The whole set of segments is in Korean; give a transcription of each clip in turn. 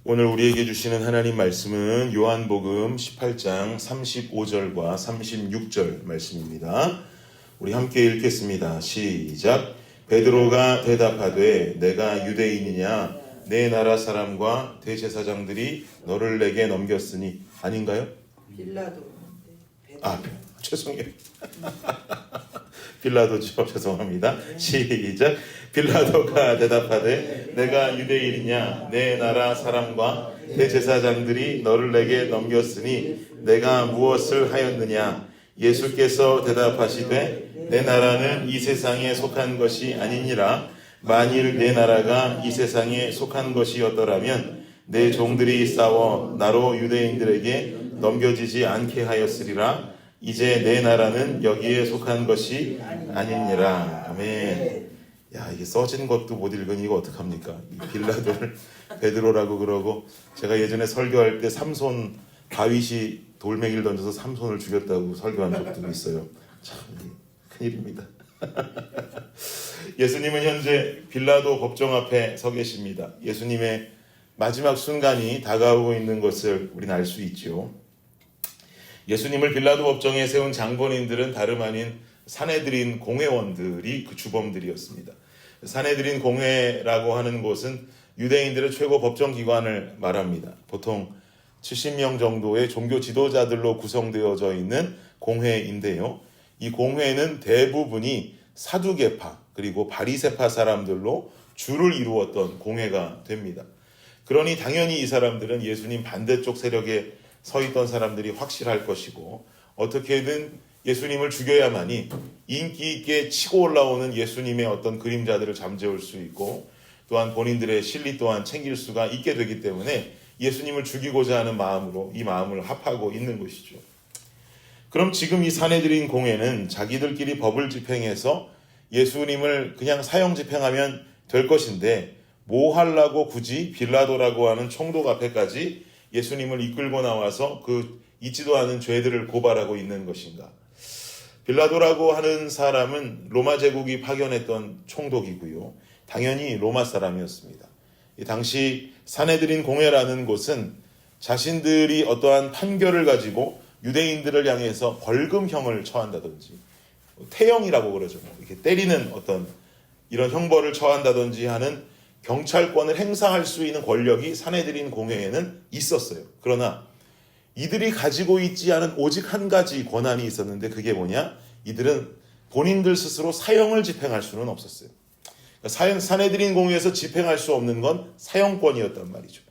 오늘 우리에게 주시는 하나님 말씀은 요한복음 18장 35절과 36절 말씀입니다. 우리 함께 읽겠습니다. 시작. 베드로가 대답하되 내가 유대인이냐 내 나라 사람과 대제사장들이 너를 내게 넘겼으니 아닌가요? 빌라도. 죄송해요. 빌라도죠. 죄송합니다. 시작. 빌라도가 대답하되 내가 유대인이냐 내 나라 사람과 대제사장들이 너를 내게 넘겼으니 내가 무엇을 하였느냐. 예수께서 대답하시되 내 나라는 이 세상에 속한 것이 아니니라. 만일 내 나라가 이 세상에 속한 것이었더라면 내 종들이 싸워 나로 유대인들에게 넘겨지지 않게 하였으리라. 이제 내 나라는 여기에 속한 것이 아니니라. 아멘. 야, 이게 써진 것도 못 읽으니 이거 어떡합니까? 이 빌라도를 베드로라고 그러고, 제가 예전에 설교할 때 삼손, 다윗이 돌멩이를 던져서 삼손을 죽였다고 설교한 적도 있어요. 참 큰일입니다. 예수님은 현재 빌라도 법정 앞에 서 계십니다. 예수님의 마지막 순간이 다가오고 있는 것을 우리는 알 수 있죠. 예수님을 빌라도 법정에 세운 장본인들은 다름 아닌 산헤드린 공회원들이 그 주범들이었습니다. 산헤드린 공회라고 하는 곳은 유대인들의 최고 법정기관을 말합니다. 보통 70명 정도의 종교 지도자들로 구성되어져 있는 공회인데요. 이 공회는 대부분이 사두개파 그리고 바리새파 사람들로 주를 이루었던 공회가 됩니다. 그러니 당연히 이 사람들은 예수님 반대쪽 세력에 서 있던 사람들이 확실할 것이고, 어떻게든 예수님을 죽여야만이 인기 있게 치고 올라오는 예수님의 어떤 그림자들을 잠재울 수 있고, 또한 본인들의 실리 또한 챙길 수가 있게 되기 때문에 예수님을 죽이고자 하는 마음으로 이 마음을 합하고 있는 것이죠. 그럼 지금 이 산헤드린 공회는 자기들끼리 법을 집행해서 예수님을 그냥 사형 집행하면 될 것인데, 뭐 하려고 굳이 빌라도라고 하는 총독 앞에까지 예수님을 이끌고 나와서 그 있지도 않은 죄들을 고발하고 있는 것인가? 빌라도라고 하는 사람은 로마 제국이 파견했던 총독이고요. 당연히 로마 사람이었습니다. 당시 산헤드린 공회라는 곳은 자신들이 어떠한 판결을 가지고 유대인들을 향해서 벌금형을 처한다든지, 태형이라고 그러죠. 이렇게 때리는 어떤 이런 형벌을 처한다든지 하는 경찰권을 행사할 수 있는 권력이 산헤드린 공회에는 있었어요. 그러나 이들이 가지고 있지 않은 오직 한 가지 권한이 있었는데, 그게 뭐냐? 이들은 본인들 스스로 사형을 집행할 수는 없었어요. 산헤드린 공회에서 집행할 수 없는 건 사형권이었단 말이죠.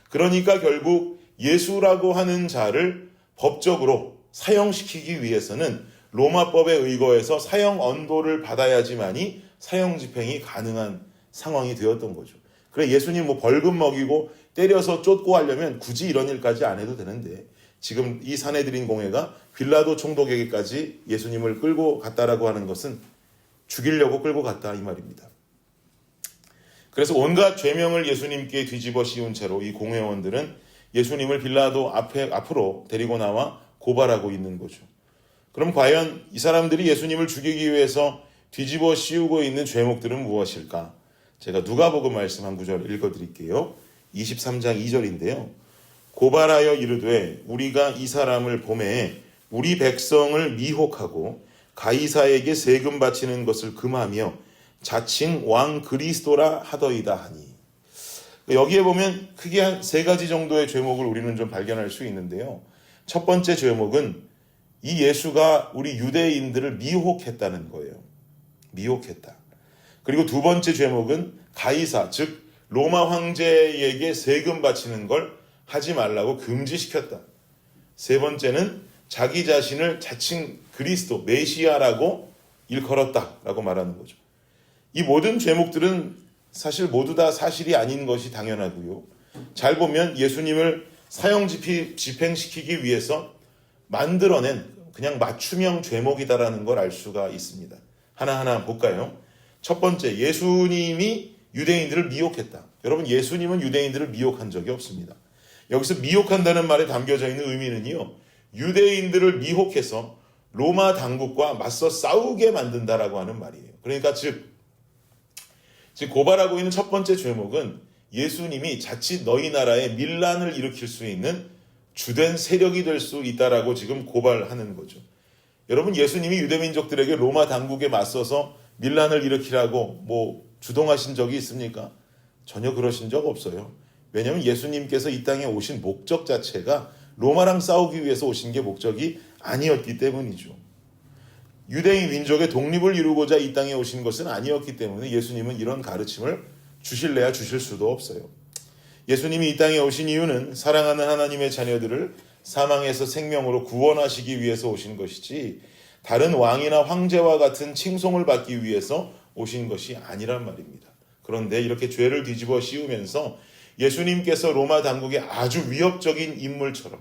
그러니까 결국 예수라고 하는 자를 법적으로 사형시키기 위해서는 로마법에 의거해서 사형 언도를 받아야지만이 사형 집행이 가능한 상황이 되었던 거죠. 그래, 예수님 벌금 먹이고 때려서 쫓고 하려면 굳이 이런 일까지 안 해도 되는데, 지금 이 산헤드린 공회가 빌라도 총독에게까지 예수님을 끌고 갔다라고 하는 것은 죽이려고 끌고 갔다 이 말입니다. 그래서 온갖 죄명을 예수님께 뒤집어 씌운 채로 이 공회원들은 예수님을 빌라도 앞으로 데리고 나와 고발하고 있는 거죠. 그럼 과연 이 사람들이 예수님을 죽이기 위해서 뒤집어 씌우고 있는 죄목들은 무엇일까? 제가 누가복음 말씀 한 구절 읽어드릴게요. 23장 2절인데요. 고발하여 이르되 우리가 이 사람을 보매 우리 백성을 미혹하고 가이사에게 세금 바치는 것을 금하며 자칭 왕 그리스도라 하더이다 하니. 여기에 보면 크게 한 세 가지 정도의 죄목을 우리는 좀 발견할 수 있는데요. 첫 번째 죄목은 이 예수가 우리 유대인들을 미혹했다는 거예요. 미혹했다. 그리고 두 번째 죄목은 가이사, 즉 로마 황제에게 세금 바치는 걸 하지 말라고 금지시켰다. 세 번째는 자기 자신을 자칭 그리스도, 메시아라고 일컬었다라고 말하는 거죠. 이 모든 죄목들은 사실 모두 다 사실이 아닌 것이 당연하고요. 잘 보면 예수님을 사형 집행시키기 위해서 만들어낸 그냥 맞춤형 죄목이다라는 걸 알 수가 있습니다. 하나하나 볼까요? 첫 번째, 예수님이 유대인들을 미혹했다. 여러분, 예수님은 유대인들을 미혹한 적이 없습니다. 여기서 미혹한다는 말에 담겨져 있는 의미는요, 유대인들을 미혹해서 로마 당국과 맞서 싸우게 만든다라고 하는 말이에요. 그러니까 즉 고발하고 있는 첫 번째 죄목은 예수님이 자칫 너희 나라에 밀란을 일으킬 수 있는 주된 세력이 될 수 있다라고 지금 고발하는 거죠. 여러분, 예수님이 유대민족들에게 로마 당국에 맞서서 밀란을 일으키라고 주동하신 적이 있습니까? 전혀 그러신 적 없어요. 왜냐하면 예수님께서 이 땅에 오신 목적 자체가 로마랑 싸우기 위해서 오신 게 목적이 아니었기 때문이죠. 유대인 민족의 독립을 이루고자 이 땅에 오신 것은 아니었기 때문에 예수님은 이런 가르침을 주실래야 주실 수도 없어요. 예수님이 이 땅에 오신 이유는 사랑하는 하나님의 자녀들을 사망에서 생명으로 구원하시기 위해서 오신 것이지 다른 왕이나 황제와 같은 칭송을 받기 위해서 오신 것이 아니란 말입니다. 그런데 이렇게 죄를 뒤집어 씌우면서 예수님께서 로마 당국의 아주 위협적인 인물처럼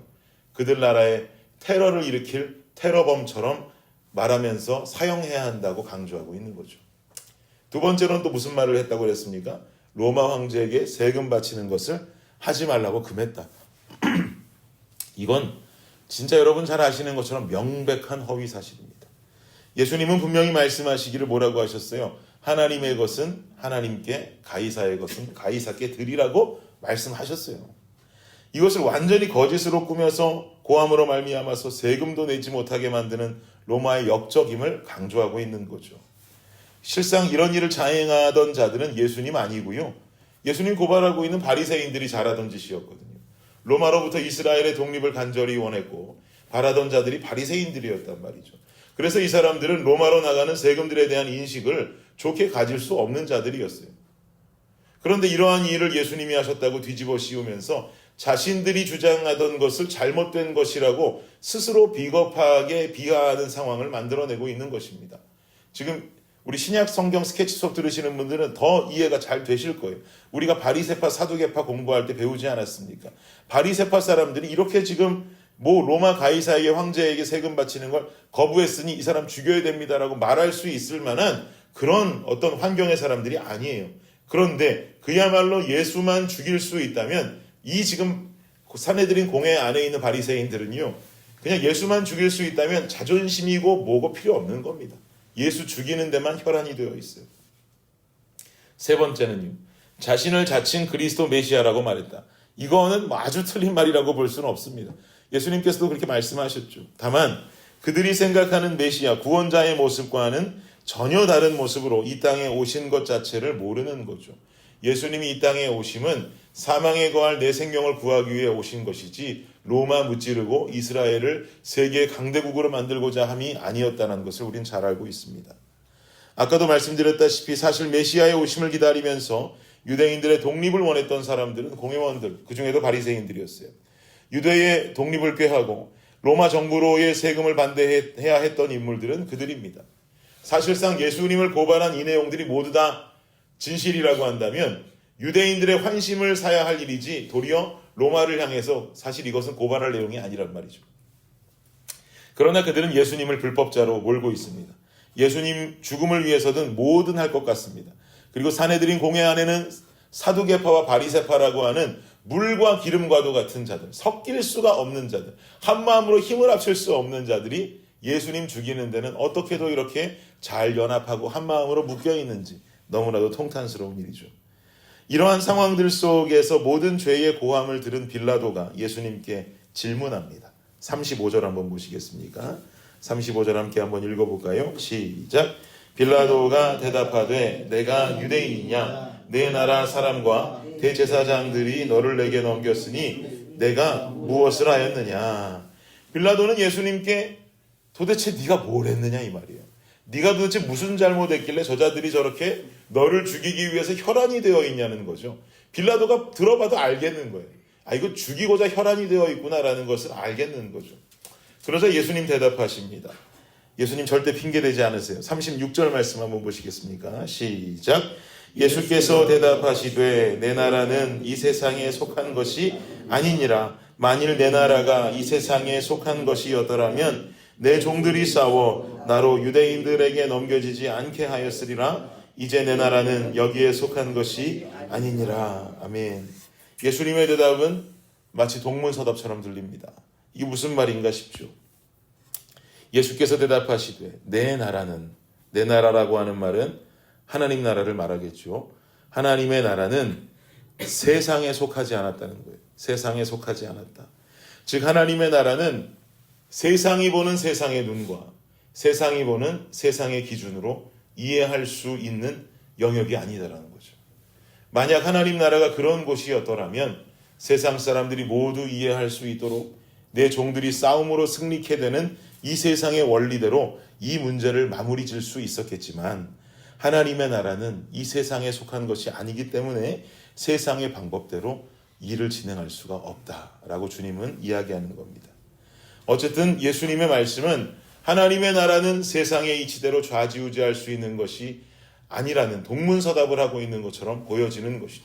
그들 나라에 테러를 일으킬 테러범처럼 말하면서 사형해야 한다고 강조하고 있는 거죠. 두 번째로는 또 무슨 말을 했다고 그랬습니까? 로마 황제에게 세금 바치는 것을 하지 말라고 금했다. 이건 진짜 여러분 잘 아시는 것처럼 명백한 허위 사실입니다. 예수님은 분명히 말씀하시기를 뭐라고 하셨어요? 하나님의 것은 하나님께, 가이사의 것은 가이사께 드리라고 말씀하셨어요. 이것을 완전히 거짓으로 꾸며서 고함으로 말미암아서 세금도 내지 못하게 만드는 로마의 역적임을 강조하고 있는 거죠. 실상 이런 일을 자행하던 자들은 예수님 아니고요. 예수님 고발하고 있는 바리새인들이 잘하던 짓이었거든요. 로마로부터 이스라엘의 독립을 간절히 원했고 바라던 자들이 바리새인들이었단 말이죠. 그래서 이 사람들은 로마로 나가는 세금들에 대한 인식을 좋게 가질 수 없는 자들이었어요. 그런데 이러한 일을 예수님이 하셨다고 뒤집어 씌우면서 자신들이 주장하던 것을 잘못된 것이라고 스스로 비겁하게 비하하는 상황을 만들어내고 있는 것입니다. 지금 우리 신약 성경 스케치 수업 들으시는 분들은 더 이해가 잘 되실 거예요. 우리가 바리새파 사두개파 공부할 때 배우지 않았습니까? 바리새파 사람들이 이렇게 지금 로마 가이사에게 황제에게 세금 바치는 걸 거부했으니 이 사람 죽여야 됩니다라고 말할 수 있을 만한 그런 어떤 환경의 사람들이 아니에요. 그런데 그야말로 예수만 죽일 수 있다면 이 지금 사내들인 공회 안에 있는 바리새인들은요, 그냥 예수만 죽일 수 있다면 자존심이고 뭐고 필요 없는 겁니다. 예수 죽이는 데만 혈안이 되어 있어요. 세 번째는요, 자신을 자칭 그리스도 메시아라고 말했다. 이거는 아주 틀린 말이라고 볼 수는 없습니다. 예수님께서도 그렇게 말씀하셨죠. 다만 그들이 생각하는 메시아, 구원자의 모습과는 전혀 다른 모습으로 이 땅에 오신 것 자체를 모르는 거죠. 예수님이 이 땅에 오심은 사망에 거할 내 생명을 구하기 위해 오신 것이지 로마 무찌르고 이스라엘을 세계 강대국으로 만들고자 함이 아니었다는 것을 우린 잘 알고 있습니다. 아까도 말씀드렸다시피 사실 메시아의 오심을 기다리면서 유대인들의 독립을 원했던 사람들은 공회원들, 그중에도 바리새인들이었어요. 유대의 독립을 꾀하고 로마 정부로의 세금을 반대해야 했던 인물들은 그들입니다. 사실상 예수님을 고발한 이 내용들이 모두 다 진실이라고 한다면 유대인들의 환심을 사야 할 일이지 도리어 로마를 향해서 사실 이것은 고발할 내용이 아니란 말이죠. 그러나 그들은 예수님을 불법자로 몰고 있습니다. 예수님 죽음을 위해서든 뭐든 할 것 같습니다. 그리고 사내들인 공회 안에는 사두개파와 바리새파라고 하는 물과 기름과도 같은 자들, 섞일 수가 없는 자들, 한마음으로 힘을 합칠 수 없는 자들이 예수님 죽이는 데는 어떻게도 이렇게 잘 연합하고 한마음으로 묶여 있는지 너무나도 통탄스러운 일이죠. 이러한 상황들 속에서 모든 죄의 고함을 들은 빌라도가 예수님께 질문합니다. 35절 한번 보시겠습니까? 35절 함께 한번 읽어볼까요? 시작. 빌라도가 대답하되 내가 유대인이냐? 내 나라 사람과 대제사장들이 너를 내게 넘겼으니 내가 무엇을 하였느냐? 빌라도는 예수님께 도대체 네가 뭘 했느냐 이 말이에요. 네가 도대체 무슨 잘못했길래 저자들이 저렇게 너를 죽이기 위해서 혈안이 되어 있냐는 거죠. 빌라도가 들어봐도 알겠는 거예요. 이거 죽이고자 혈안이 되어 있구나라는 것을 알겠는 거죠. 그러자 예수님 대답하십니다. 예수님 절대 핑계대지 않으세요. 36절 말씀 한번 보시겠습니까? 시작. 예수께서 대답하시되 내 나라는 이 세상에 속한 것이 아니니라. 만일 내 나라가 이 세상에 속한 것이었더라면 내 종들이 싸워 나로 유대인들에게 넘겨지지 않게 하였으리라. 이제 내 나라는 여기에 속한 것이 아니니라. 아멘. 예수님의 대답은 마치 동문서답처럼 들립니다. 이게 무슨 말인가 싶죠. 예수께서 대답하시되 내 나라는, 내 나라라고 하는 말은 하나님 나라를 말하겠죠. 하나님의 나라는 세상에 속하지 않았다는 거예요. 세상에 속하지 않았다. 즉 하나님의 나라는 세상이 보는 세상의 눈과 세상이 보는 세상의 기준으로 이해할 수 있는 영역이 아니다라는 거죠. 만약 하나님 나라가 그런 곳이었더라면 세상 사람들이 모두 이해할 수 있도록 내 종들이 싸움으로 승리케 되는 이 세상의 원리대로 이 문제를 마무리 질 수 있었겠지만 하나님의 나라는 이 세상에 속한 것이 아니기 때문에 세상의 방법대로 일을 진행할 수가 없다라고 주님은 이야기하는 겁니다. 어쨌든 예수님의 말씀은 하나님의 나라는 세상의 이치대로 좌지우지할 수 있는 것이 아니라는 동문서답을 하고 있는 것처럼 보여지는 것이죠.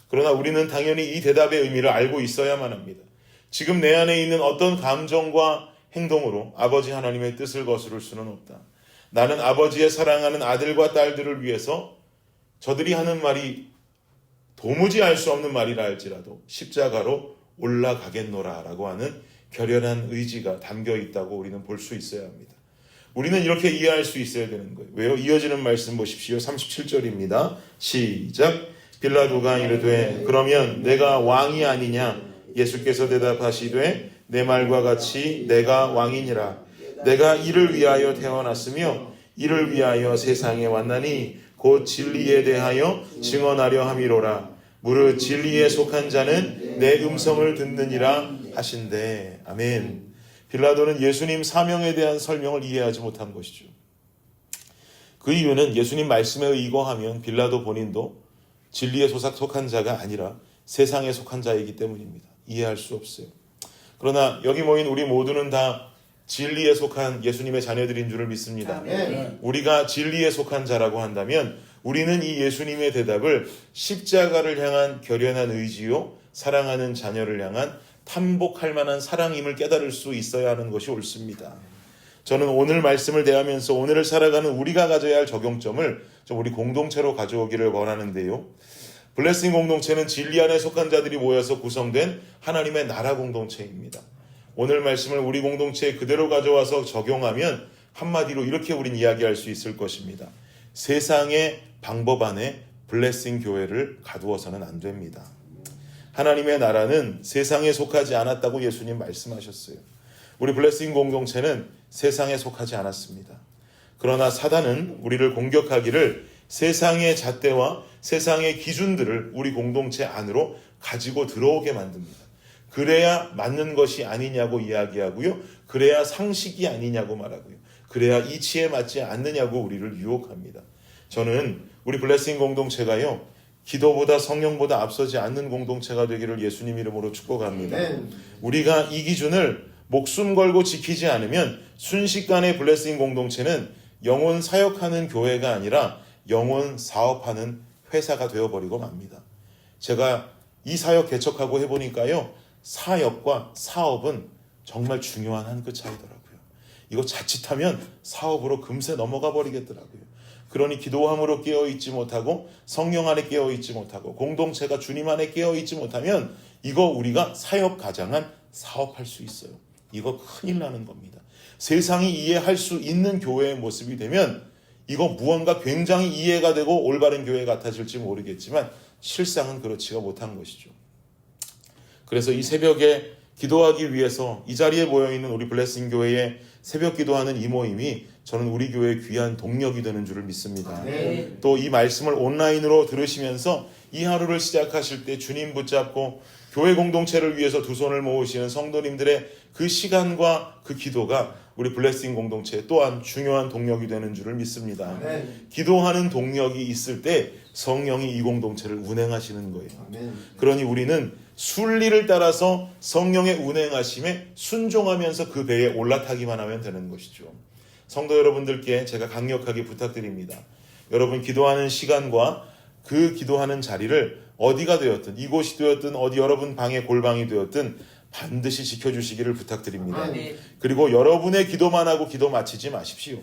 그러나 우리는 당연히 이 대답의 의미를 알고 있어야만 합니다. 지금 내 안에 있는 어떤 감정과 행동으로 아버지 하나님의 뜻을 거스를 수는 없다. 나는 아버지의 사랑하는 아들과 딸들을 위해서 저들이 하는 말이 도무지 알 수 없는 말이라 할지라도 십자가로 올라가겠노라 라고 하는 결연한 의지가 담겨 있다고 우리는 볼 수 있어야 합니다. 우리는 이렇게 이해할 수 있어야 되는 거예요. 왜요? 이어지는 말씀 보십시오. 37절입니다. 시작. 빌라도가 이르되 그러면 내가 왕이 아니냐? 예수께서 대답하시되 내 말과 같이 내가 왕이니라. 내가 이를 위하여 태어났으며 이를 위하여 세상에 왔나니 곧 진리에 대하여 증언하려 함이로라. 무릇 진리에 속한 자는 내 음성을 듣느니라 하신대. 아멘. 빌라도는 예수님 사명에 대한 설명을 이해하지 못한 것이죠. 그 이유는 예수님 말씀에 의거하면 빌라도 본인도 진리에 속한 자가 아니라 세상에 속한 자이기 때문입니다. 이해할 수 없어요. 그러나 여기 모인 우리 모두는 다 진리에 속한 예수님의 자녀들인 줄을 믿습니다. 우리가 진리에 속한 자라고 한다면 우리는 이 예수님의 대답을 십자가를 향한 결연한 의지요, 사랑하는 자녀를 향한 탐복할 만한 사랑임을 깨달을 수 있어야 하는 것이 옳습니다. 저는 오늘 말씀을 대하면서 오늘을 살아가는 우리가 가져야 할 적용점을 좀 우리 공동체로 가져오기를 원하는데요. 블레싱 공동체는 진리 안에 속한 자들이 모여서 구성된 하나님의 나라 공동체입니다. 오늘 말씀을 우리 공동체에 그대로 가져와서 적용하면 한마디로 이렇게 우린 이야기할 수 있을 것입니다. 세상의 방법 안에 블레싱 교회를 가두어서는 안 됩니다. 하나님의 나라는 세상에 속하지 않았다고 예수님 말씀하셨어요. 우리 블레싱 공동체는 세상에 속하지 않았습니다. 그러나 사단은 우리를 공격하기를 세상의 잣대와 세상의 기준들을 우리 공동체 안으로 가지고 들어오게 만듭니다. 그래야 맞는 것이 아니냐고 이야기하고요. 그래야 상식이 아니냐고 말하고요. 그래야 이치에 맞지 않느냐고 우리를 유혹합니다. 저는 우리 블레싱 공동체가요. 기도보다 성령보다 앞서지 않는 공동체가 되기를 예수님 이름으로 축복합니다. 우리가 이 기준을 목숨 걸고 지키지 않으면 순식간에 블레싱 공동체는 영혼 사역하는 교회가 아니라 영혼 사업하는 회사가 되어버리고 맙니다. 제가 이 사역 개척하고 해보니까요. 사역과 사업은 정말 중요한 한 끗 차이더라고요. 이거 자칫하면 사업으로 금세 넘어가 버리겠더라고요. 그러니 기도함으로 깨어있지 못하고 성령 안에 깨어있지 못하고 공동체가 주님 안에 깨어있지 못하면 이거 우리가 사역 가장한 사업할 수 있어요. 이거 큰일 나는 겁니다. 세상이 이해할 수 있는 교회의 모습이 되면 이거 무언가 굉장히 이해가 되고 올바른 교회 같아질지 모르겠지만 실상은 그렇지가 못한 것이죠. 그래서 이 새벽에 기도하기 위해서 이 자리에 모여있는 우리 블레싱 교회의 새벽 기도하는 이 모임이 저는 우리 교회의 귀한 동력이 되는 줄을 믿습니다. 또 이 말씀을 온라인으로 들으시면서 이 하루를 시작하실 때 주님 붙잡고 교회 공동체를 위해서 두 손을 모으시는 성도님들의 그 시간과 그 기도가 우리 블레싱 공동체 또한 중요한 동력이 되는 줄을 믿습니다. 기도하는 동력이 있을 때 성령이 이 공동체를 운행하시는 거예요. 그러니 우리는 순리를 따라서 성령의 운행하심에 순종하면서 그 배에 올라타기만 하면 되는 것이죠. 성도 여러분들께 제가 강력하게 부탁드립니다. 여러분 기도하는 시간과 그 기도하는 자리를 어디가 되었든 이곳이 되었든 어디 여러분 방의 골방이 되었든 반드시 지켜주시기를 부탁드립니다. 그리고 여러분의 기도만 하고 기도 마치지 마십시오.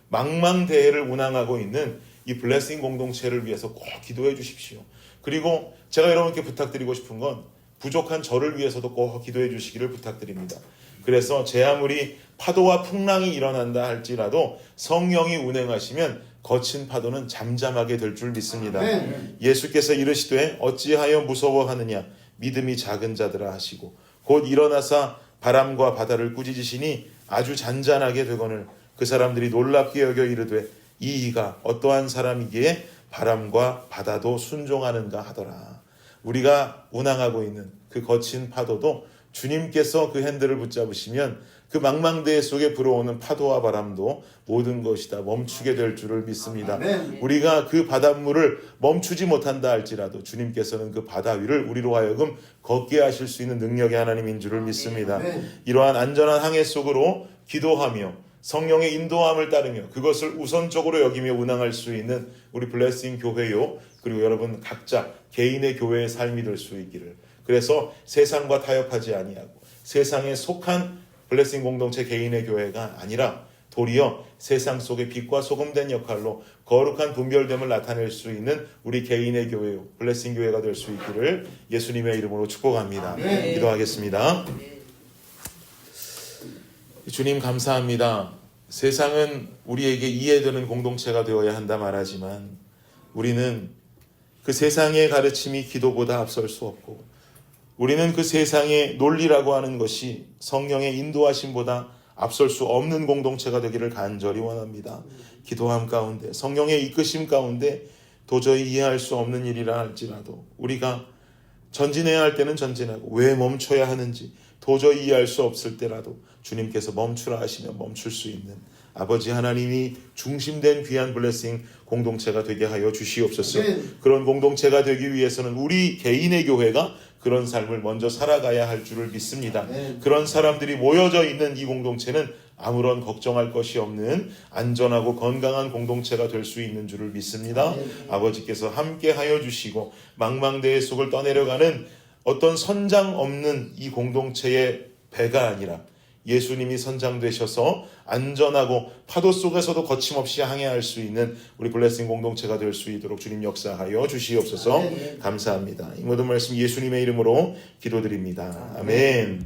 망망대해를 운항하고 있는 이 블레싱 공동체를 위해서 꼭 기도해 주십시오. 그리고 제가 여러분께 부탁드리고 싶은 건 부족한 저를 위해서도 꼭 기도해 주시기를 부탁드립니다. 그래서 제 아무리 파도와 풍랑이 일어난다 할지라도 성령이 운행하시면 거친 파도는 잠잠하게 될 줄 믿습니다. 예수께서 이르시되 어찌하여 무서워하느냐 믿음이 작은 자들아 하시고 곧 일어나사 바람과 바다를 꾸짖으시니 아주 잔잔하게 되거늘 그 사람들이 놀랍게 여겨 이르되 이 이가 어떠한 사람이기에 바람과 바다도 순종하는가 하더라. 우리가 운항하고 있는 그 거친 파도도 주님께서 그 핸들을 붙잡으시면 그 망망대해 속에 불어오는 파도와 바람도 모든 것이 다 멈추게 될 줄을 믿습니다. 우리가 그 바닷물을 멈추지 못한다 할지라도 주님께서는 그 바다 위를 우리로 하여금 걷게 하실 수 있는 능력의 하나님인 줄을 믿습니다. 이러한 안전한 항해 속으로 기도하며 성령의 인도함을 따르며 그것을 우선적으로 여기며 운항할 수 있는 우리 블레싱 교회요, 그리고 여러분 각자 개인의 교회의 삶이 될 수 있기를. 그래서 세상과 타협하지 아니하고 세상에 속한 블레싱 공동체 개인의 교회가 아니라 도리어 세상 속의 빛과 소금된 역할로 거룩한 분별됨을 나타낼 수 있는 우리 개인의 교회요, 블레싱 교회가 될 수 있기를 예수님의 이름으로 축복합니다. 기도하겠습니다. 주님 감사합니다. 세상은 우리에게 이해되는 공동체가 되어야 한다 말하지만 우리는 그 세상의 가르침이 기도보다 앞설 수 없고 우리는 그 세상의 논리라고 하는 것이 성령의 인도하심보다 앞설 수 없는 공동체가 되기를 간절히 원합니다. 기도함 가운데 성령의 이끄심 가운데 도저히 이해할 수 없는 일이라 할지라도 우리가 전진해야 할 때는 전진하고 왜 멈춰야 하는지 도저히 이해할 수 없을 때라도 주님께서 멈추라 하시면 멈출 수 있는 아버지 하나님이 중심된 귀한 블레싱 공동체가 되게 하여 주시옵소서. 그런 공동체가 되기 위해서는 우리 개인의 교회가 그런 삶을 먼저 살아가야 할 줄을 믿습니다. 그런 사람들이 모여져 있는 이 공동체는 아무런 걱정할 것이 없는 안전하고 건강한 공동체가 될 수 있는 줄을 믿습니다. 아버지께서 함께 하여 주시고 망망대해 속을 떠내려가는 어떤 선장 없는 이 공동체의 배가 아니라 예수님이 선장되셔서 안전하고 파도 속에서도 거침없이 항해할 수 있는 우리 블레싱 공동체가 될 수 있도록 주님 역사하여 주시옵소서. 감사합니다. 이 모든 말씀 예수님의 이름으로 기도드립니다. 아멘.